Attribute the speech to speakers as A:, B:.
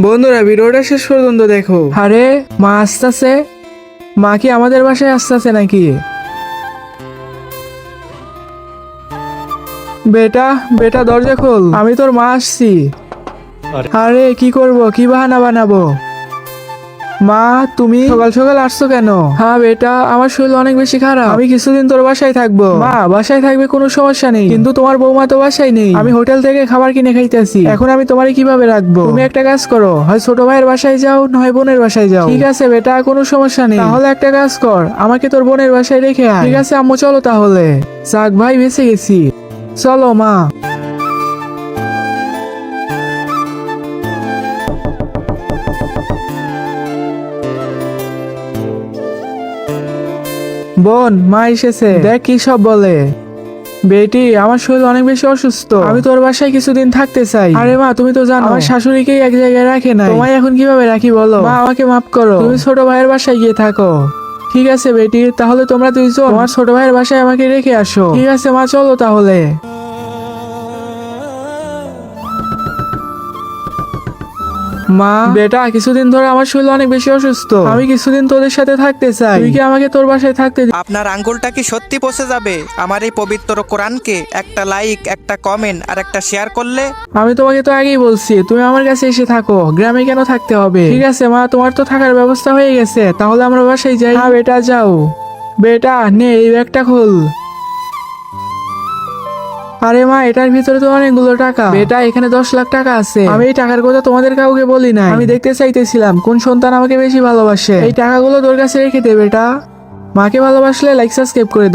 A: বন্ধুরা ভিডিওটা শেষ পর্যন্ত দেখো। আরে মা আসতেছে, মা কি আমাদের বাসায় আসতেছে নাকি? বেটা বেটা দরজা খোল, আমি তোর মা আসছি। আরে কি করব, কি বাহানা বানাবো? মা তুমি সকাল সকাল আসছো কেন? হ্যাঁ বেটা, আমার শরীর অনেক বেশি খারাপ, আমি কিছুদিন তোর বাসায় থাকবো। মা বাসায় থাকবে কোনো সমস্যা নেই, কিন্তু তোমার বৌমা তো বাসায় নেই, আমি হোটেল থেকে খাবার কিনে খাইতেছি, এখন আমি তোমারে কিভাবে রাখবো? তুমি একটা কাজ করো, হয় ছোট ভাইয়ের বাসায় যাও, নয় বোনের বাসায় যাও। ঠিক আছে বেটা, কোনো সমস্যা নেই। তাহলে একটা কাজ কর, আমাকে তোর বোনের বাসায় রেখে আয়। ঠিক আছে আম্মু, চলো তাহলে। যাক ভাই, বেঁচে গেছি। চলো মা। বোন, মা এসেছে, দেখ কি সব বলে। বেটি, আমার শরীর অনেক বেশি অসুস্থ, আমি তোর বাসায় কিছুদিন থাকতে চাই। আরে মা, তুমি তো জানো আমার শাশুড়িকেই এক জায়গায় রাখে নাই, তোমায় এখন কিভাবে রাখি বলো? মা আমাকে মাফ করো, তুমি ছোট ভাইয়ের বাসায় গিয়ে থাকো। ঠিক আছে বেটি, তাহলে তোমরা দুইজন তোমার ছোট ভাইয়ের বাসায় আমাকে রেখে আসো। ঠিক আছে মা, চলো তাহলে। মা বেটা, কিছুদিন ধরে আমার শরীর অনেক বেশি অসুস্থ, আমি কিছুদিন তোদের সাথে থাকতে চাই, তুই কি আমাকে তোর বাসায় থাকতে
B: আপনার আঙ্গুলটা কি সত্যি পচে যাবে আমার এই পবিত্র কোরআনকে একটা লাইক, একটা কমেন্ট আর একটা শেয়ার করলে?
A: আমি তোমাকে তো আগেই বলছি তুমি আমার কাছে এসে থাকো, গ্রামে কেন থাকতে হবে? ঠিক আছে মা, তোমার তো থাকার ব্যবস্থা হয়ে গেছে, তাহলে আমরা বাসায় যাই। হ্যাঁ বেটা যাও। বেটা নে, এই ব্যাগটা খোল। আরে মা, এটার ভিতরে তো অনেকগুলো টাকা। বেটা, এখানে 10 লাখ টাকা আছে, আমি এই টাকার কথা তোমাদের কাউকে বলি না, আমি দেখতে চাইতেছিলাম কোন সন্তান আমাকে বেশি ভালোবাসে। এই টাকাগুলো তোর কাছে রেখে দে বেটা, মাকে ভালোবাসলে লাইক সাবস্ক্রাইব করে দে।